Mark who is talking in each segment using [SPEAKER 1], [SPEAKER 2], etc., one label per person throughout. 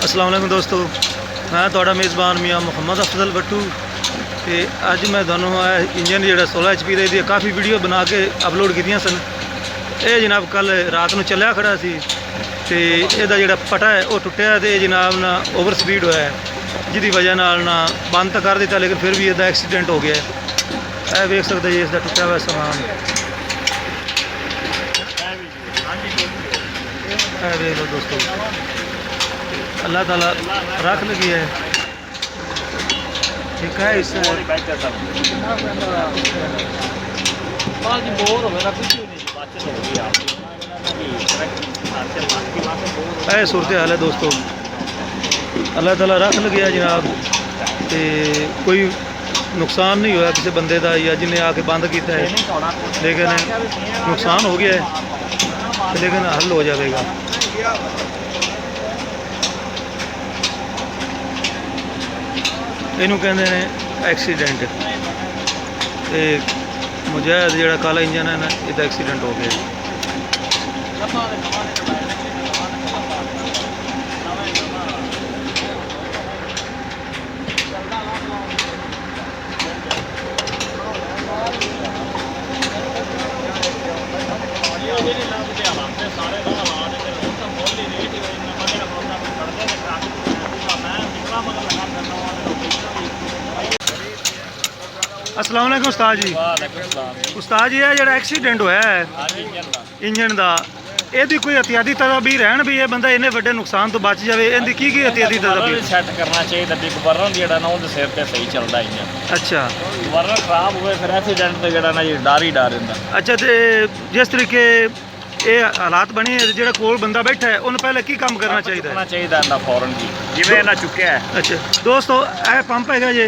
[SPEAKER 1] अस्सलाम वालेकुम दोस्तों, मैं तुहाडा मेज़बान मियाँ मुहम्मद अफजल भट्टू। तो अज मैं तुहानू इंजन जो 16 HP का काफ़ी वीडियो बना के अपलोड की सन। ये जनाब कल रात को चलिया खड़ा सी तो यदा जो पटा है वह टुटिया तो जनाब ना ओवर स्पीड होया जिसकी वजह ना बंद तो कर दिता, लेकिन फिर भी इसका एक्सीडेंट हो गया। यह वेख सकते जी इसका टुटिया हुआ समान। देख लो दोस्तों, अल्लाह ताला रख लगी है, ठीक है। इससे सूरत हाल है दोस्तों, अल्लाह ताला रख लगी है जनाब। तो कोई नुकसान नहीं होया किसी बंदे का या जिन्हें आके बंद किया है, लेकिन नुकसान हो गया है, लेकिन हल हो जाएगा। इनू कहते हैं एक्सीडेंट। तो मुजाहिद जो काला इंजन है ना, इसका एक्सीडेंट हो गया। अस्सलाम वालेकुम उस्ताद जी। उस्ताद जी है जो एक्सीडेंट होया है इंजन का, यदि कोई एहतियाती तदाबीर है भी ये बंदा इन्ने बड़े नुकसान तो बच जाए, इनकी की एहतियाती तदाबीर
[SPEAKER 2] सैट करना चाहिए। बिग बर्नर जो ना वो सिर पर सही चलता इंजन।
[SPEAKER 1] अच्छा,
[SPEAKER 2] बर्नर खराब हुए फिर एक्सीडेंट तो जो ना डर ही डर रहा।
[SPEAKER 1] अच्छा, तो जिस तरीके ये हालात बने जो कोल बंदा बैठा है उन्हें पहले की काम करना चाहिए
[SPEAKER 2] फौरन जी जिवें इन्हें चुक्या है।
[SPEAKER 1] अच्छा दोस्तों, यह पंप है जे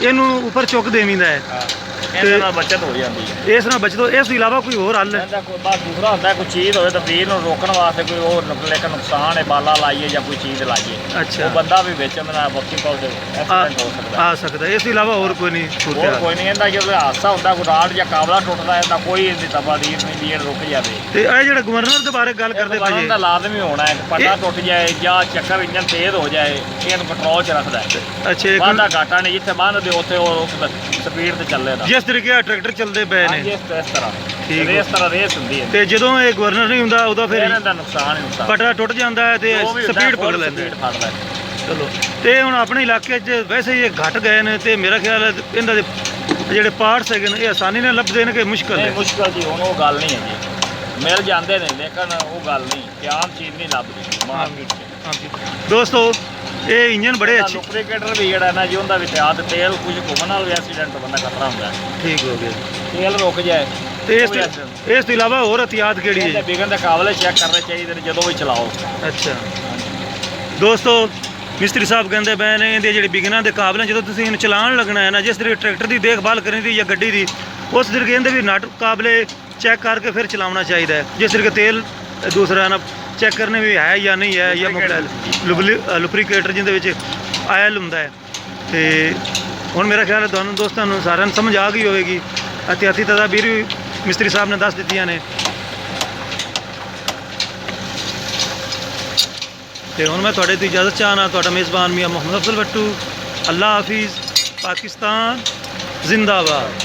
[SPEAKER 1] इनू ऊपर चुक देवींदा है,
[SPEAKER 2] बचत हो जाती है।
[SPEAKER 1] इस नाल बचत। इस अलावा कोई होर हल है?
[SPEAKER 2] बस दूसरा होता है कोई चीज़ हो तो भीड़ रोकने वास्ते कोई और लेकिन नुकसान है बाला लाइए या कोई चीज़ लाइए। अच्छा, वो बंदा भी बेच वक्ती कॉल एक्सीडेंट हो सकता
[SPEAKER 1] आ सकता है। इस अलावा और कोई नहीं?
[SPEAKER 2] और कोई नहीं। इनका जो हादसा होता कोई राड या काबला टुटता है कोई इसकी तबादीर नहीं भी रुक जाए।
[SPEAKER 1] तो यह जो गवर्नर के बारे गल करते
[SPEAKER 2] हैं लाजमी होना है, पटा टुट जाए या चक्कर इंजन तेज हो जाए, इन कंट्रोल च रखता है।
[SPEAKER 1] अच्छा,
[SPEAKER 2] बाधा घाटा नहीं, जिथे बंद दे उसे स्पीड से चले
[SPEAKER 1] जिस तरीके ट्रैक्टर चलते पे ने
[SPEAKER 2] इस तरह रेस होंदी है।
[SPEAKER 1] ते जदों ये गवर्नर नहीं हुंदा उदा फिर
[SPEAKER 2] नुकसान
[SPEAKER 1] पटा टुट जाता है तो स्पीड पकड़ लेंदा है। चलो, तो हुण अपने इलाके च वैसे ही घट गए ने, तो मेरा ख्याल है इन्हां दे जिहड़े पार्ट्स है ये आसानी नाल लभदे ने कि मुश्किल है?
[SPEAKER 2] मुश्किल जी हुण वो गल नहीं है जी, मिल जाते हैं लेकिन वो गल नहीं कि आम चीज़ नहीं लभदी मार्केट च।
[SPEAKER 1] दोस्तों ये इंजन बड़े अच्छे
[SPEAKER 2] लुब्रिकेटर भी जो ना जी उनका भी त्याग तेल कुछ घूमने वाला भी एक्सीडेंट बंदा खतरा होंगे।
[SPEAKER 1] ठीक हो गया,
[SPEAKER 2] तेल रुक जाए।
[SPEAKER 1] इस अलावा और एहतियात केड़ी है?
[SPEAKER 2] बिगन के काबले चेक करने चाहिए जो भी चलाओ।
[SPEAKER 1] अच्छा दोस्तों, मिस्त्री साहब कहते पे ने इहदे जिहड़े बिगना के काबले जो तुसीं इन्हूं चलान लगना है ना, जिस तरीके ट्रैक्टर की देखभाल करनी थी या गड्डी की, उस तरीके इहदे भी नट काबले चेक करके फिर चलाना चाहिए। जिस तरीके तेल दूसरा ना चेक करने भी है या नहीं है, या लुब्रिकेटर जिहदे आयल हुंदा है। तो हुण मेरा ख्याल है तुहानूं दोस्तों सारिਆਂ ਨੂੰ समझ आ गई होगी। एहतियाती तदाबीर भी मिस्त्री साहब ने दस दित्तियां ने। तो हुण मैं तुहाडे तो इजाज़त चाहना, तुहाडा मेज़बान मियाँ मुहम्मद अफजल भट्टू। अल्लाह हाफिज़, पाकिस्तान जिंदाबाद।